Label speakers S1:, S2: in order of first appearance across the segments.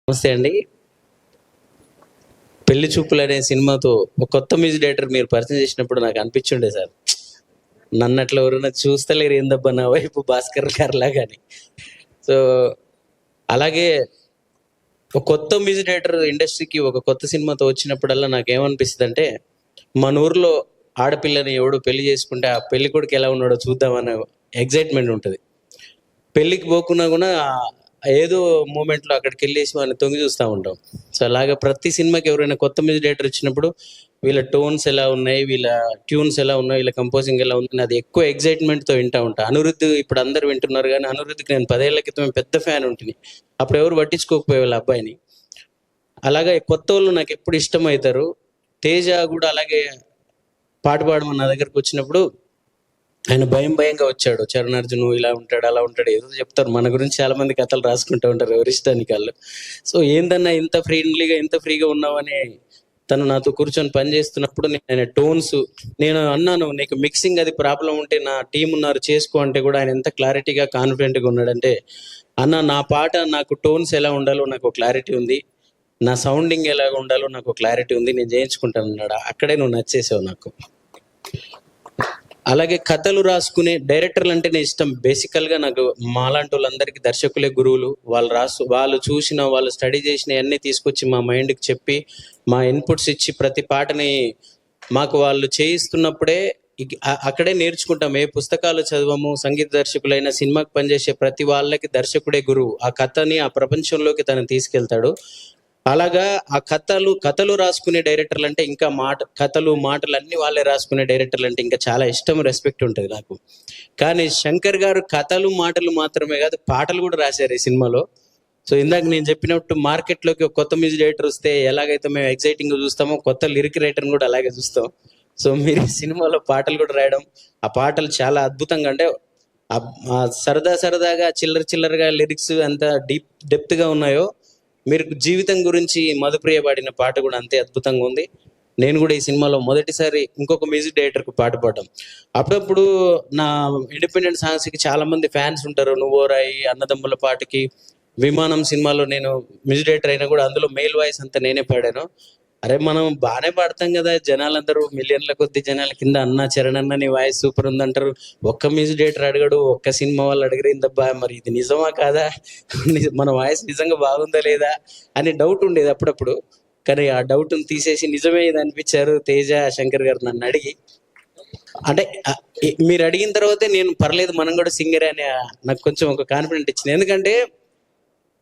S1: నమస్తే అండి. పెళ్లి చూపులు అనే సినిమాతో ఒక కొత్త మ్యూజిక్ డైరెక్టర్ మీరు పరిచయం చేసినప్పుడు నాకు అనిపించుండే సార్, నన్ను అట్లా ఎవరైనా చూస్తలేరు ఏందబ్బా నా వైపు భాస్కర్ గారు లాగాని. సో అలాగే ఒక కొత్త మ్యూజిక్ డైరెక్టర్ ఇండస్ట్రీకి ఒక కొత్త సినిమాతో వచ్చినప్పుడల్లా నాకేమనిపిస్తుంది అంటే, మన ఊర్లో ఆడపిల్లని ఎవడు పెళ్లి చేసుకుంటే ఆ పెళ్లి కొడుకు ఎలా ఉన్నాడో చూద్దామన్న ఎగ్జైట్మెంట్ ఉంటుంది. పెళ్ళికి పోకున్నా కూడా ఏదో మూమెంట్లో అక్కడికి వెళ్ళేసి వాళ్ళని తొంగి చూస్తూ ఉంటాం. సో అలాగే ప్రతి సినిమాకి ఎవరైనా కొత్త మ్యూజిక్ డైరెక్టర్ వచ్చినప్పుడు వీళ్ళ టోన్స్ ఎలా ఉన్నాయి, వీళ్ళ ట్యూన్స్ ఎలా ఉన్నాయి, వీళ్ళ కంపోజింగ్ ఎలా ఉంది, అది ఎక్కువ ఎగ్జైట్మెంట్తో వింటూ ఉంటా. అనిరుద్ధ్ ఇప్పుడు అందరు వింటున్నారు, కానీ అనిరుద్ధ్కి నేను 10 ఏళ్ల క్రితం పెద్ద ఫ్యాన్ ఉంటుంది. అప్పుడు ఎవరు పట్టించుకోకపోయే వాళ్ళ అబ్బాయిని. అలాగే కొత్త వాళ్ళు నాకు ఎప్పుడు ఇష్టం అవుతారు. తేజ కూడా అలాగే పాట పాడమని నా దగ్గరకు వచ్చినప్పుడు ఆయన భయంగా వచ్చాడు. చరణార్జును ఇలా ఉంటాడు అలా ఉంటాడు ఏదో చెప్తారు మన గురించి, చాలా మంది కథలు రాసుకుంటూ ఉంటారు ఎవరిష్టానికి వాళ్ళు. సో ఏందన్నా ఇంత ఫ్రెండ్లీగా ఇంత ఫ్రీగా ఉన్నావని తను నాతో కూర్చొని పని చేస్తున్నప్పుడు నేను టోన్స్, నేను అన్నాను నీకు మిక్సింగ్ అది ప్రాబ్లం ఉంటే నా టీం ఉన్నారు చేసుకో అంటే కూడా ఆయన ఎంత క్లారిటీగా కాన్ఫిడెంట్గా ఉన్నాడంటే, అన్న నా పాట నాకు టోన్స్ ఎలా ఉండాలో నాకు క్లారిటీ ఉంది, నా సౌండింగ్ ఎలా ఉండాలో నాకు క్లారిటీ ఉంది, నేను చేయించుకుంటాను అన్నాడు. అక్కడే నువ్వు నచ్చేసావు నాకు. అలాగే కథలు రాసుకునే డైరెక్టర్లు అంటేనే ఇష్టం. బేసికల్గా నాకు మాలాంటి వాళ్ళందరికీ దర్శకులే గురువులు. వాళ్ళు చూసిన, వాళ్ళు స్టడీ చేసిన అన్నీ తీసుకొచ్చి మా మైండ్కి చెప్పి మా ఇన్పుట్స్ ఇచ్చి ప్రతి పాటని మాకు వాళ్ళు చేయిస్తున్నప్పుడే అక్కడే నేర్చుకుంటాం. ఏ పుస్తకాలు చదవము. సంగీత దర్శకులైన, సినిమాకి పనిచేసే ప్రతి వాళ్ళకి దర్శకుడే గురువు. ఆ కథని ఆ ప్రపంచంలోకి తను తీసుకెళ్తాడు. అలాగా ఆ కథలు రాసుకునే డైరెక్టర్లు అంటే ఇంకా కథలు మాటలు అన్ని వాళ్ళే రాసుకునే డైరెక్టర్లు అంటే ఇంకా చాలా ఇష్టం, రెస్పెక్ట్ ఉంటుంది నాకు. కానీ శంకర్ గారు కథలు మాటలు మాత్రమే కాదు, పాటలు కూడా రాశారు ఈ సినిమాలో. సో ఇందాక నేను చెప్పినట్టు మార్కెట్లోకి ఒక కొత్త మ్యూజిక్ డైరెక్టర్ వస్తే ఎలాగైతే మేము ఎగ్జైటింగ్గా చూస్తామో, కొత్త లిరిక్ రైటర్ని కూడా అలాగే చూస్తాం. సో మీరు ఈ సినిమాలో పాటలు కూడా రాయడం, ఆ పాటలు చాలా అద్భుతంగా, అంటే సరదాగా చిల్లరగా లిరిక్స్ ఎంత డెప్త్గా ఉన్నాయో, మీరు జీవితం గురించి మధుప్రియ పాడిన పాట కూడా అంతే అద్భుతంగా ఉంది. నేను కూడా ఈ సినిమాలో మొదటిసారి ఇంకొక మ్యూజిక్ డైరెక్టర్కి పాట పాడడం. అప్పుడప్పుడు నా ఇండిపెండెంట్ సాంగ్స్కి చాలా మంది ఫ్యాన్స్ ఉంటారు. నువ్వోరాయి, అన్నదమ్ముల పాటకి, విమానం సినిమాలో నేను మ్యూజిక్ డైరెక్టర్ అయినా కూడా అందులో మెయిల్ వాయిస్ అంతా నేనే పాడాను. అరే మనం బాగానే పాడతాం కదా, జనాలందరూ మిలియన్ల కొద్ది జనాల కింద అన్న చరణ్ అన్న నీ వాయిస్ సూపర్ ఉందంటారు, ఒక్క మ్యూజిక్ డైరెక్టర్ అడగడు, ఒక్క సినిమా వాళ్ళు అడిగరేందబ్బా, మరి ఇది నిజమా కాదా, మన వాయిస్ నిజంగా బాగుందా లేదా అని డౌట్ ఉండేది అప్పుడప్పుడు. కానీ ఆ డౌట్ని తీసేసి నిజమే ఇది అనిపించారు తేజ, శంకర్ గారు నన్ను అడిగి. అంటే మీరు అడిగిన తర్వాతే నేను పర్లేదు మనం కూడా సింగర్ అని నాకు కొంచెం ఒక కాన్ఫిడెంట్ ఇచ్చింది. ఎందుకంటే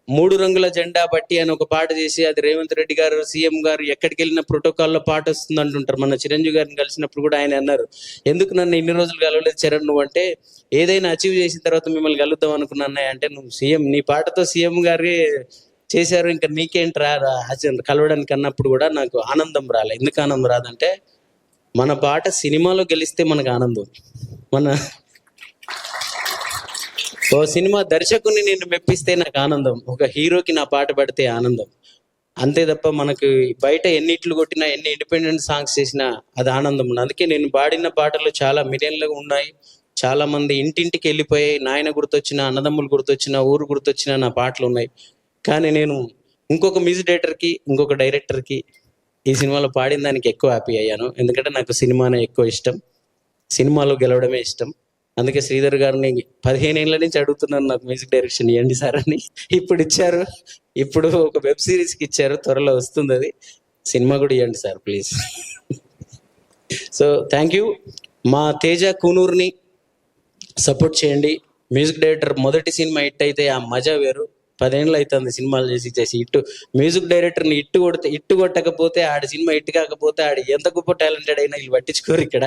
S1: 3 రంగుల జెండా బట్టి అని ఒక పాట చేసి, అది రేవంత్ రెడ్డి గారు సీఎం గారు ఎక్కడికి వెళ్ళిన ప్రోటోకాల్లో పాట వస్తుంది అంటుంటారు. మన చిరంజీవి గారిని కలిసినప్పుడు కూడా ఆయన అన్నారు, ఎందుకు నన్ను ఇన్ని రోజులు కలవలేదు చరణ్ నువ్వు అంటే, ఏదైనా అచీవ్ చేసిన తర్వాత మిమ్మల్ని కలుద్దాం అనుకున్నా అంటే, నువ్వు సీఎం, నీ పాటతో సీఎం గారి చేశారు, ఇంకా నీకేంట్రా కలవడానికి అన్నప్పుడు కూడా నాకు ఆనందం రాలే. ఎందుకు ఆనందం రాదంటే, మన పాట సినిమాలో గెలిస్తే మనకు ఆనందం, మన ఓ సినిమా దర్శకుని నేను మెప్పిస్తే నాకు ఆనందం, ఒక హీరోకి నా పాట పడితే ఆనందం, అంతే తప్ప మనకు బయట ఎన్ని ఇట్లు కొట్టినా, ఎన్ని ఇండిపెండెంట్ సాంగ్స్ చేసినా అది ఆనందం. అందుకే నేను పాడిన పాటలు చాలా మిలియన్లు ఉన్నాయి. చాలా మంది ఇంటింటికి వెళ్ళిపోయి నాయన గుర్తొచ్చిన, అన్నదమ్ములు గుర్తొచ్చిన, ఊరు గుర్తొచ్చిన నా పాటలు ఉన్నాయి. కానీ నేను ఇంకొక మ్యూజిక్ డైరెక్టర్కి, ఇంకొక డైరెక్టర్కి ఈ సినిమాలో పాడిన దానికి ఎక్కువ హ్యాపీ అయ్యాను. ఎందుకంటే నాకు సినిమానే ఎక్కువ ఇష్టం, సినిమాలో గెలవడమే ఇష్టం. అందుకే శ్రీధర్ గారిని 15 ఏళ్ళ నుంచి అడుగుతున్నాను, నాకు మ్యూజిక్ డైరెక్షన్ ఇవ్వండి సార్ అని. ఇప్పుడు ఇచ్చారు. ఇప్పుడు ఒక వెబ్ సిరీస్కి ఇచ్చారు, త్వరలో వస్తుంది అది. సినిమా కూడా ఇవ్వండి sir please. So thank you. మా తేజ కూనూరుని సపోర్ట్ చేయండి. మ్యూజిక్ డైరెక్టర్ మొదటి సినిమా హిట్ అయితే ఆ మజా వేరు. 10 ఏళ్ళు అవుతుంది సినిమాలు చేసి మ్యూజిక్ డైరెక్టర్ని ఇట్టు కొట్టకపోతే, ఆడి సినిమా హిట్ కాకపోతే, ఆడి ఎంత గొప్ప టాలెంటెడ్ అయినా వీళ్ళు పట్టించుకోరు ఇక్కడ.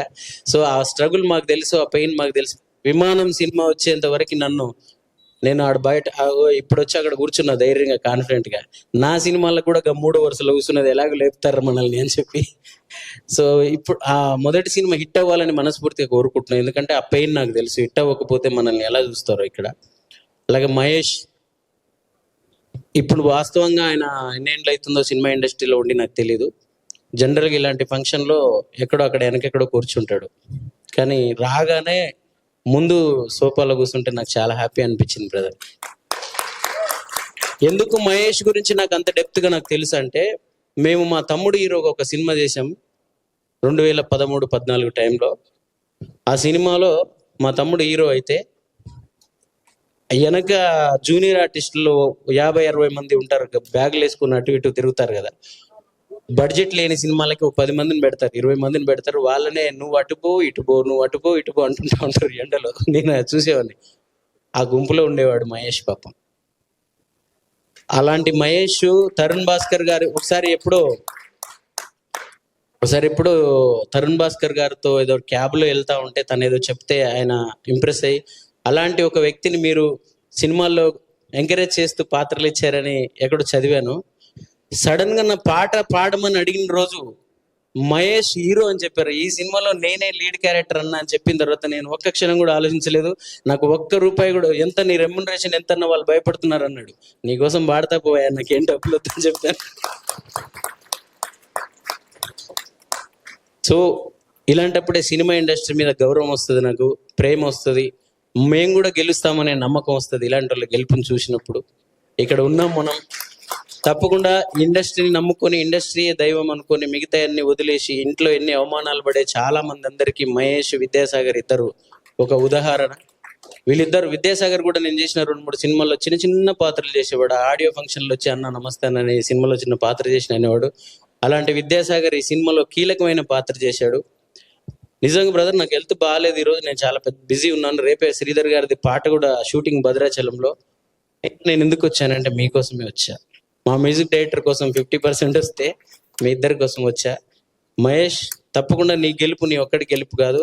S1: సో ఆ స్ట్రగుల్ మాకు తెలుసు, ఆ పెయిన్ మాకు తెలుసు. విమానం సినిమా వచ్చేంత వరకు నేను ఆడ బయట ఇప్పుడు వచ్చి అక్కడ కూర్చున్నా ధైర్యంగా, కాన్ఫిడెంట్గా. నా సినిమాలకు కూడా 3వ వరుసలో కూర్చున్నది ఎలాగో లేపుతారు మనల్ని అని చెప్పి. సో ఇప్పుడు ఆ మొదటి సినిమా హిట్ అవ్వాలని మనస్ఫూర్తిగా కోరుకుంటున్నాను. ఎందుకంటే ఆ పెయిన్ నాకు తెలుసు, హిట్ అవ్వకపోతే మనల్ని ఎలా చూస్తారో ఇక్కడ. అలాగే మహేష్, ఇప్పుడు వాస్తవంగా ఆయన ఎన్నేళ్ళు అవుతుందో సినిమా ఇండస్ట్రీలో ఉండి నాకు తెలీదు. జనరల్గా ఇలాంటి ఫంక్షన్లో ఎక్కడో అక్కడ వెనకెక్కడో కూర్చుంటాడు, కానీ రాగానే ముందు సోఫాలో కూర్చుంటే నాకు చాలా హ్యాపీ అనిపించింది బ్రదర్. ఎందుకు మహేష్ గురించి నాకు అంత డెప్త్గా నాకు తెలుసు అంటే, మేము మా తమ్ముడు హీరోగా ఒక సినిమా చేసాం 2013-14 టైంలో. ఆ సినిమాలో మా తమ్ముడు హీరో అయితే వెనక జూనియర్ ఆర్టిస్టులు 50-60 మంది ఉంటారు, బ్యాగులు వేసుకుని అటు ఇటు తిరుగుతారు కదా. బడ్జెట్ లేని సినిమాలకి ఒక 10 మందిని పెడతారు, 20 మందిని పెడతారు. వాళ్ళనే నువ్వు అటుపో ఇటుపో, నువ్వు అటుపో ఇటుపో అంటుంటా ఉంటారు ఎండలో. నేను చూసేవాడిని. ఆ గుంపులో ఉండేవాడు మహేష్ పాపం. అలాంటి మహేష్ తరుణ్ భాస్కర్ గారు ఒకసారి ఎప్పుడో తరుణ్ భాస్కర్ గారితో ఏదో క్యాబ్లో వెళ్తా ఉంటే తను ఏదో చెప్తే ఆయన ఇంప్రెస్ అయ్యి, అలాంటి ఒక వ్యక్తిని మీరు సినిమాల్లో ఎంకరేజ్ చేస్తూ పాత్రలు ఇచ్చారని ఎక్కడో చదివాను. సడన్ గా నా పాట పాడమని అడిగిన రోజు మహేష్ హీరో అని చెప్పారు. ఈ సినిమాలో నేనే లీడ్ క్యారెక్టర్ అన్నా అని చెప్పిన తర్వాత నేను ఒక్క క్షణం కూడా ఆలోచించలేదు. నాకు ₹1 కూడా, ఎంత నీ రెమ్యునరేషన్ ఎంత అన్న వాళ్ళు భయపడుతున్నారు అన్నాడు. నీకోసం పాడతా పోయా, నాకేం డబ్బులు వద్దని చెప్పాను. సో ఇలాంటప్పుడే సినిమా ఇండస్ట్రీ మీద గౌరవం వస్తుంది, నాకు ప్రేమ వస్తుంది, మేము కూడా గెలుస్తామనే నమ్మకం వస్తుంది. ఇలాంటి వాళ్ళు గెలుపుని చూసినప్పుడు ఇక్కడ ఉన్నాం మనం. తప్పకుండా ఇండస్ట్రీని నమ్ముకొని, ఇండస్ట్రీ దైవం అనుకొని మిగతా అన్ని వదిలేసి ఇంట్లో ఎన్ని అవమానాలు పడే చాలా మంది అందరికీ మహేష్, విద్యాసాగర్ ఇద్దరు ఒక ఉదాహరణ. వీళ్ళిద్దరు, విద్యాసాగర్ కూడా నేను చేసిన 2-3 సినిమాల్లో చిన్న చిన్న పాత్రలు చేసేవాడు. ఆడియో ఫంక్షన్లో వచ్చి అన్న నమస్తే అనే సినిమాలో చిన్న పాత్ర చేసిన అనేవాడు. అలాంటి విద్యాసాగర్ ఈ సినిమాలో కీలకమైన పాత్ర చేశాడు. నిజంగా బ్రదర్, నాకు హెల్త్ బాగాలేదు ఈరోజు, నేను చాలా బిజీ ఉన్నాను. రేపే శ్రీధర్ గారిది పాట కూడా షూటింగ్ భద్రాచలంలో. నేను ఎందుకు వచ్చానంటే మీకోసమే వచ్చా. మా మ్యూజిక్ డైరెక్టర్ కోసం 50% వస్తే మీ ఇద్దరి కోసం వచ్చా. మహేష్, తప్పకుండా నీ గెలుపు నీ ఒక్కడి గెలుపు కాదు.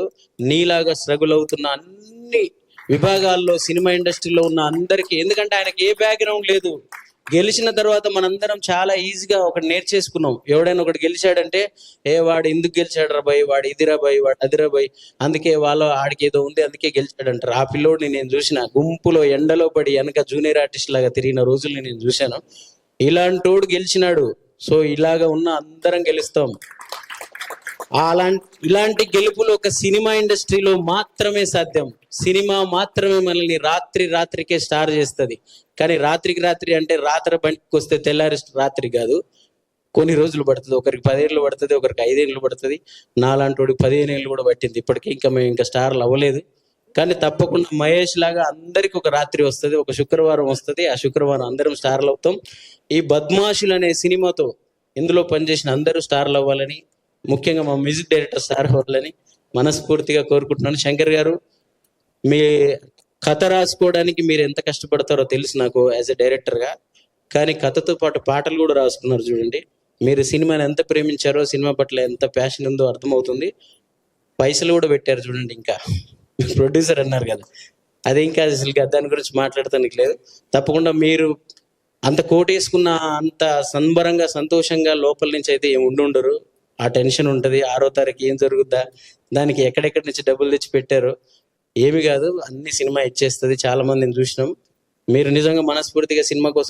S1: నీలాగా స్ట్రగుల్ అవుతున్న అన్ని విభాగాల్లో సినిమా ఇండస్ట్రీలో ఉన్న అందరికీ, ఎందుకంటే ఆయనకి ఏ బ్యాక్గ్రౌండ్ లేదు. గెలిచిన తర్వాత మనందరం చాలా ఈజీగా ఒకటి నేర్చేసుకున్నాం. ఎవడైనా ఒకటి గెలిచాడంటే, వాడు ఎందుకు గెలిచాడు రా బాయ్, వాడు ఇదిరా బాయ్, వాడు అదిరా బాయ్, అందుకే ఆడికి ఏదో ఉంది అందుకే గెలిచాడంటారు. ఆ పిల్లోడిని నేను చూసిన, గుంపులో ఎండలో పడి వెనక జూనియర్ ఆర్టిస్ట్ లాగా తిరిగిన రోజుల్ని నేను చూశాను. ఇలాంటోడు గెలిచినాడు. సో ఇలాగా ఉన్న అందరం గెలుస్తాం. ఇలాంటి గెలుపులు ఒక సినిమా ఇండస్ట్రీలో మాత్రమే సాధ్యం. సినిమా మాత్రమే మనల్ని రాత్రికే స్టార్ చేస్తుంది. కానీ రాత్రి అంటే రాత్రి బండికి వస్తే తెల్లారి రాత్రి కాదు, కొన్ని రోజులు పడుతుంది. ఒకరికి 10 ఏళ్ళు పడుతుంది, ఒకరికి 5 ఏళ్ళు పడుతుంది. నాలాంటి వాడికి 15 ఏళ్ళు కూడా పట్టింది. ఇప్పటికీ మేము స్టార్లు అవ్వలేదు. కానీ తప్పకుండా మహేష్ లాగా అందరికి ఒక రాత్రి వస్తుంది, ఒక శుక్రవారం వస్తుంది. ఆ శుక్రవారం అందరం స్టార్లు అవుతాం. ఈ బద్మాషులు అనే సినిమాతో ఇందులో పనిచేసిన అందరూ స్టార్లు అవ్వాలని, ముఖ్యంగా మా మ్యూజిక్ డైరెక్టర్ స్టార్ అవ్వాలని మనస్ఫూర్తిగా కోరుకుంటున్నాను. శంకర్ గారు, మీ కథ రాసుకోవడానికి మీరు ఎంత కష్టపడతారో తెలుసు నాకు యాజ్ ఎ డైరెక్టర్గా. కానీ కథతో పాటు పాటలు కూడా రాసుకున్నారు చూడండి. మీరు సినిమాని ఎంత ప్రేమించారో, సినిమా పట్ల ఎంత ప్యాషన్ ఉందో అర్థమవుతుంది. పైసలు కూడా పెట్టారు చూడండి. ఇంకా ప్రొడ్యూసర్ అన్నారు కదా, అది ఇంకా అసలు దాని గురించి మాట్లాడటానికి లేదు. తప్పకుండా మీరు అంత కోటేసుకున్న అంత సంబరంగా సంతోషంగా లోపల నుంచి అయితే ఏమి ఉండరు. ఆ టెన్షన్ ఉంటుంది. 6వ తారీఖు ఏం జరుగుద్దా, దానికి ఎక్కడెక్కడి నుంచి డబ్బులు తెచ్చి పెట్టారు, ఏమి కాదు, అన్ని సినిమా ఇచ్చేస్తుంది. చాలా మందిని చూసినాం. మీరు నిజంగా మనస్ఫూర్తిగా సినిమా కోసం